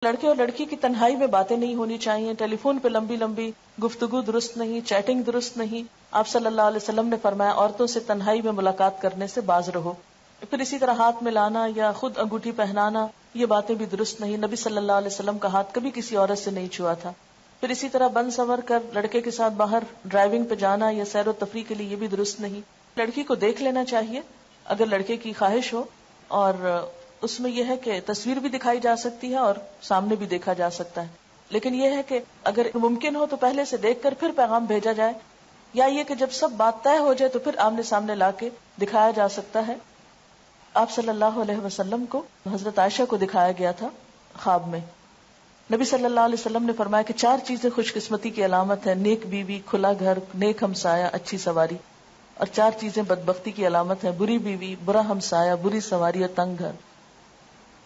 لڑکے اور لڑکی کی تنہائی میں باتیں نہیں ہونی چاہیے، ٹیلی فون پہ لمبی لمبی گفتگو درست نہیں، چیٹنگ درست نہیں. آپ صلی اللہ علیہ وسلم نے فرمایا عورتوں سے تنہائی میں ملاقات کرنے سے باز رہو. پھر اسی طرح ہاتھ ملانا یا خود انگوٹھی پہنانا، یہ باتیں بھی درست نہیں. نبی صلی اللہ علیہ وسلم کا ہاتھ کبھی کسی عورت سے نہیں چھوا تھا. پھر اسی طرح بن سنور کر لڑکے کے ساتھ باہر ڈرائیونگ پہ جانا یا سیر و تفریح کے لیے، یہ بھی درست نہیں. لڑکی کو دیکھ لینا چاہیے اگر لڑکے کی خواہش ہو، اور اس میں یہ ہے کہ تصویر بھی دکھائی جا سکتی ہے اور سامنے بھی دیکھا جا سکتا ہے. لیکن یہ ہے کہ اگر ممکن ہو تو پہلے سے دیکھ کر پھر پیغام بھیجا جائے، یا یہ کہ جب سب بات طے ہو جائے تو پھر آمنے سامنے لا کے دکھایا جا سکتا ہے. آپ صلی اللہ علیہ وسلم کو حضرت عائشہ کو دکھایا گیا تھا خواب میں. نبی صلی اللہ علیہ وسلم نے فرمایا کہ 4 چیزیں خوش قسمتی کی علامت ہے: نیک بیوی، کھلا گھر، نیک ہمسایہ، اچھی سواری. اور 4 چیزیں بدبختی کی علامت ہے: بری بیوی، برا ہمسایہ، بری سواری اور تنگ گھر.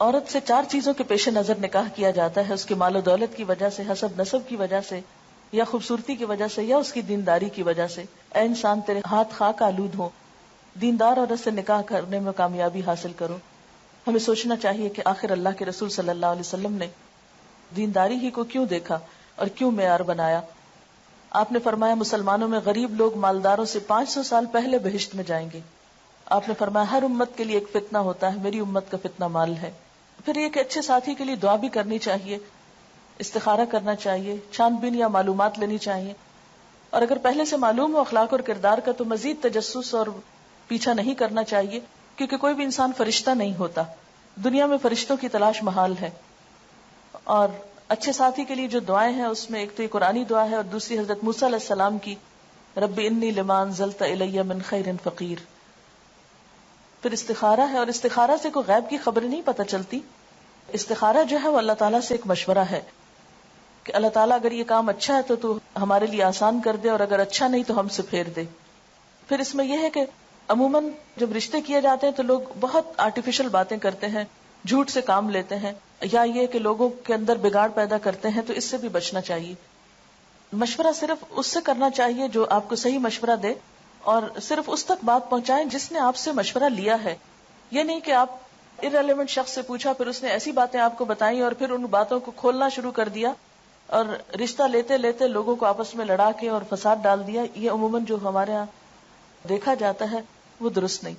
عورت سے 4 چیزوں کے پیش نظر نکاح کیا جاتا ہے: اس کے مال و دولت کی وجہ سے، حسب نسب کی وجہ سے، یا خوبصورتی کی وجہ سے، یا اس کی دینداری کی وجہ سے. اے انسان تیرے ہاتھ خاک آلود ہوں، دیندار عورت سے نکاح کرنے میں کامیابی حاصل کرو. ہمیں سوچنا چاہیے کہ آخر اللہ کے رسول صلی اللہ علیہ وسلم نے دینداری ہی کو کیوں دیکھا اور کیوں معیار بنایا. آپ نے فرمایا مسلمانوں میں غریب لوگ مالداروں سے 500 سال پہلے بہشت میں جائیں گے. آپ نے فرمایا ہر امت کے لیے ایک فتنہ ہوتا ہے، میری امت کا فتنہ مال ہے. پھر یہ کہ اچھے ساتھی کے لیے دعا بھی کرنی چاہیے، استخارہ کرنا چاہیے، چھان بین یا معلومات لینی چاہیے. اور اگر پہلے سے معلوم ہو اخلاق اور کردار کا تو مزید تجسس اور پیچھا نہیں کرنا چاہیے، کیونکہ کوئی بھی انسان فرشتہ نہیں ہوتا. دنیا میں فرشتوں کی تلاش محال ہے. اور اچھے ساتھی کے لیے جو دعائیں ہیں اس میں ایک تو یہ قرآنی دعا ہے، اور دوسری حضرت موسیٰ علیہ السلام کی رب انی لما انزلت الی من خیر فقیر. پھر استخارہ ہے، اور استخارہ سے کوئی غیب کی خبریں نہیں پتہ چلتی. استخارہ جو ہے وہ اللہ تعالیٰ سے ایک مشورہ ہے کہ اللہ تعالیٰ اگر یہ کام اچھا ہے تو ہمارے لیے آسان کر دے، اور اگر اچھا نہیں تو ہم سے پھیر دے. پھر اس میں یہ ہے کہ عموماً جب رشتے کیے جاتے ہیں تو لوگ بہت آرٹیفیشل باتیں کرتے ہیں، جھوٹ سے کام لیتے ہیں، یا یہ کہ لوگوں کے اندر بگاڑ پیدا کرتے ہیں، تو اس سے بھی بچنا چاہیے. مشورہ صرف اس سے کرنا چاہیے جو آپ کو صحیح مشورہ دے، اور صرف اس تک بات پہنچائیں جس نے آپ سے مشورہ لیا ہے. یہ نہیں کہ آپ ارریلیونٹ شخص سے پوچھا، پھر اس نے ایسی باتیں آپ کو بتائیں اور پھر ان باتوں کو کھولنا شروع کر دیا اور رشتہ لیتے لیتے لوگوں کو آپس میں لڑا کے اور فساد ڈال دیا. یہ عموماً جو ہمارے ہاں دیکھا جاتا ہے وہ درست نہیں.